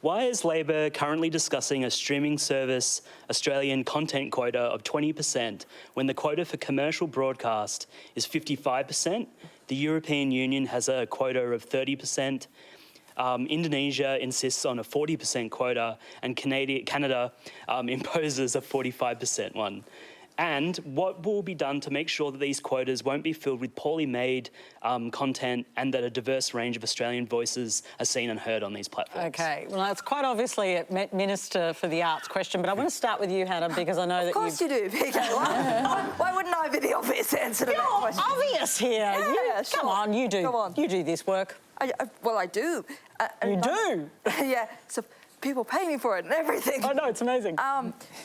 Why is Labor currently discussing a streaming service Australian content quota of 20% when the quota for commercial broadcast is 55%? The European Union has a quota of 30%. Indonesia insists on a 40% quota, and Canada imposes a 45% one. And what will be done to make sure that these quotas won't be filled with poorly made content and that a diverse range of Australian voices are seen and heard on these platforms? OK, well, that's quite obviously a Minister for the Arts question, but I want to start with you, Haidon, because I know that Of course you do, PK. Why wouldn't I be the obvious answer to that question? Obvious here. Yeah, sure. Come on, you do. Go on. You do this work. Well, I do. You do? Yeah, so people pay me for it and everything. I know, it's amazing.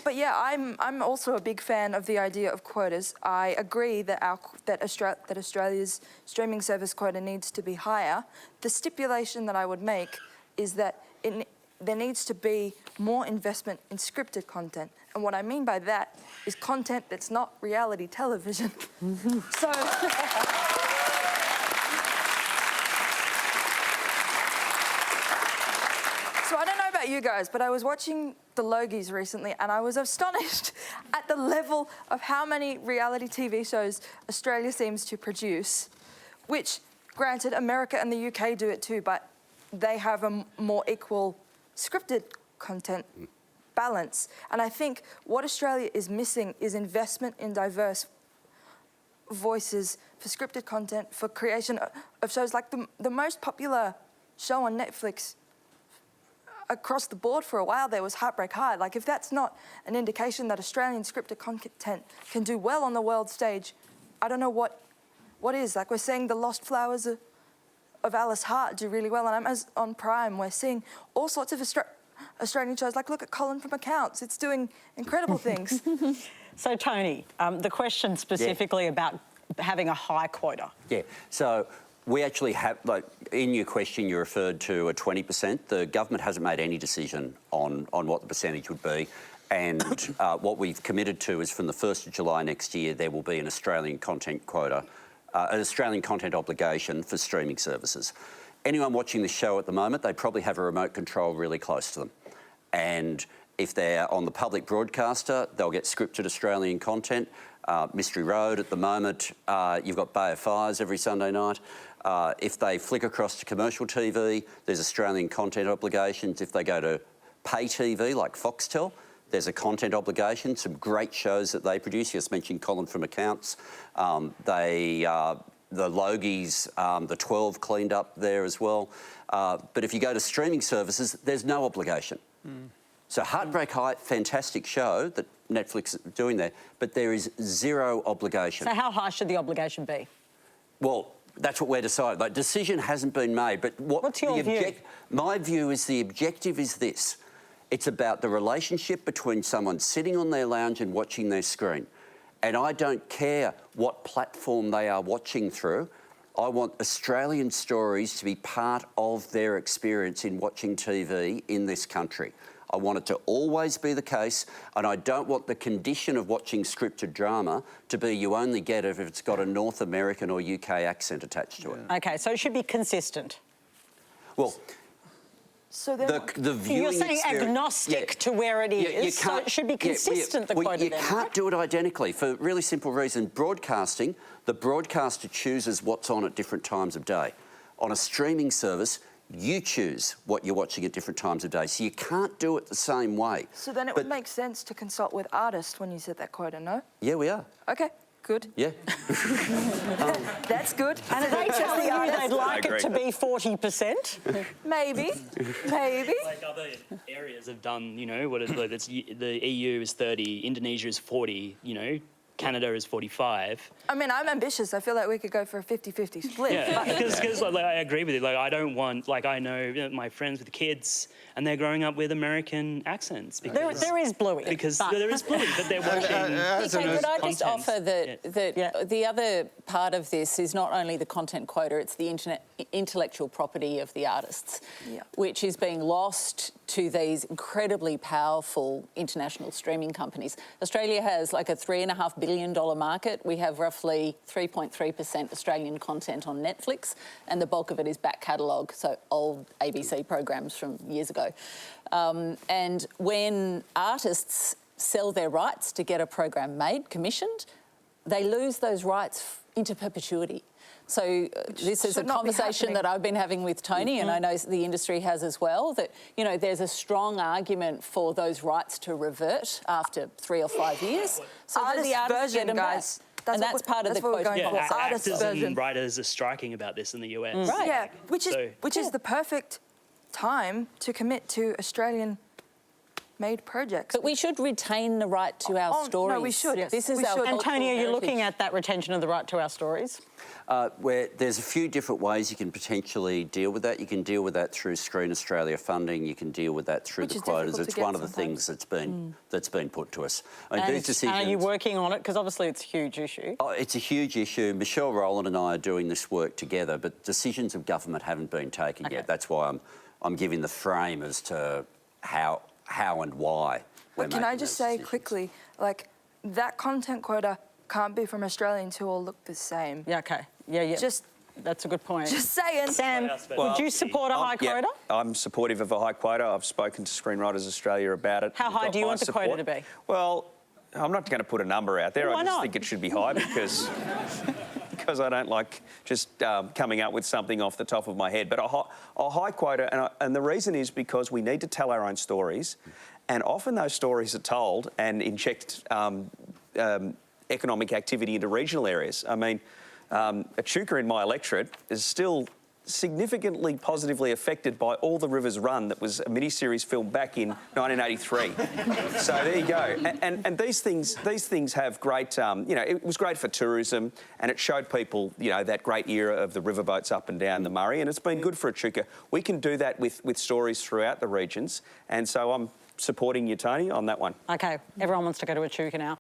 But yeah, I'm also a big fan of the idea of quotas. I agree that Australia's streaming service quota needs to be higher. The stipulation that I would make is that there needs to be more investment in scripted content. And what I mean by that is content that's not reality television. So... So I don't know about you guys, but I was watching the Logies recently and I was astonished at the level of how many reality TV shows Australia seems to produce, which, granted, America and the UK do it too, but they have a more equal scripted content balance. And I think what Australia is missing is investment in diverse voices for scripted content, for creation of shows like the most popular show on Netflix across the board for a while there was Heartbreak High. Like, if that's not an indication that Australian scripted content can do well on the world stage, I don't know what is. Like, we're seeing The Lost Flowers of Alice Hart do really well on Amazon Prime. We're seeing all sorts of Australian shows. Like, look at Colin from Accounts. It's doing incredible things. So, Tony, the question specifically about having a high quota. Yeah, so we actually have, like, in your question you referred to a 20%. The government hasn't made any decision on what the percentage would be, and what we've committed to is from the 1st of July next year there will be an Australian content quota, an Australian content obligation for streaming services. Anyone watching this show at the moment, they probably have a remote control really close to them, and if they're on the public broadcaster, they'll get scripted Australian content. Mystery Road at the moment, you've got Bay of Fires every Sunday night. If they flick across to commercial TV, there's Australian content obligations. If they go to pay TV like Foxtel, there's a content obligation. Some great shows that they produce. You just mentioned Colin from Accounts. The Logies, the 12 cleaned up there as well. But if you go to streaming services, there's no obligation. So Heartbreak High, fantastic show that Netflix is doing there, but there is zero obligation. So how high should the obligation be? Well, that's what we're deciding. Like, decision hasn't been made, but what's your view? My view is the objective is this. It's about the relationship between someone sitting on their lounge and watching their screen. And I don't care what platform they are watching through. I want Australian stories to be part of their experience in watching TV in this country. I want it to always be the case, and I don't want the condition of watching scripted drama to be you only get it if it's got a North American or UK accent attached to it. OK, so it should be consistent. Well, so then the viewing You're saying agnostic to where it is, so it should be consistent, the quota You can't do it identically for a really simple reason. Broadcasting, the broadcaster chooses what's on at different times of day. On a streaming service, you choose what you're watching at different times of day, so you can't do it the same way. So then it would make sense to consult with artists when you set that quota, no? Yeah, we are. OK, good. Yeah. That's good. And are they telling you they'd like it to be 40%? Maybe. Maybe. Like other areas have done, you know, what is the EU is 30, Indonesia is 40, you know, Canada is 45. I mean, I'm ambitious. I feel like we could go for a 50-50 split. Yeah, because like, I agree with you. Like, I don't want, like, I know my friends with kids and they're growing up with American accents. Because, there is Bluey. Because there is Bluey, but they're watching Could I just content. offer that the other part of this is not only the content quota, it's the intellectual property of the artists, which is being lost to these incredibly powerful international streaming companies. Australia has like a $3.5 billion market. We have roughly 3.3% Australian content on Netflix, and the bulk of it is back catalogue, so old ABC programs from years ago. And when artists sell their rights to get a program made, commissioned, they lose those rights into perpetuity. So this is a conversation that I've been having with Tony, and I know the industry has as well, that, you know, there's a strong argument for those rights to revert after 3 or 5 years. So that the artists get them back. And that's part of the quota. Yeah, actors and writers are striking about this in the US. Right. Yeah, which is the perfect time to commit to Australian-made projects. But we should retain the right to our stories. No, we should. Yes. This is We our should. And Tony, are you looking heritage. at that retention of the right to our stories? Where there's a few different ways you can potentially deal with that. You can deal with that through Screen Australia funding. You can deal with that through Which the is quotas. difficult It's to get one of the sometimes. things that's been put to us. I mean, And these decisions. are you working on it? Because obviously it's a huge issue. Oh, it's a huge issue. Michelle Rowland and I are doing this work together, but decisions of government haven't been taken yet. That's why I'm giving the frame as to how and why. But can I just say quickly, like, that content quota can't be from Australians who all look the same. Yeah, okay. Yeah. Just That's a good point. Just saying. Sam, would you support a high quota? I'm supportive of a high quota. I've spoken to Screenwriters Australia about it. How high do you want the quota to be? Well, I'm not going to put a number out there. Why I just not? think it should be high because I don't like just coming up with something off the top of my head. But a high quota, and the reason is because we need to tell our own stories, and often those stories are told and inject economic activity into regional areas. I mean, Echuca in my electorate is still significantly positively affected by All the Rivers Run, that was a miniseries filmed back in 1983. So there you go. And these things have great, it was great for tourism, and it showed people, that great era of the riverboats up and down the Murray, and it's been good for Echuca. We can do that with stories throughout the regions, and so I'm supporting you, Tony, on that one. Okay, everyone wants to go to Echuca now.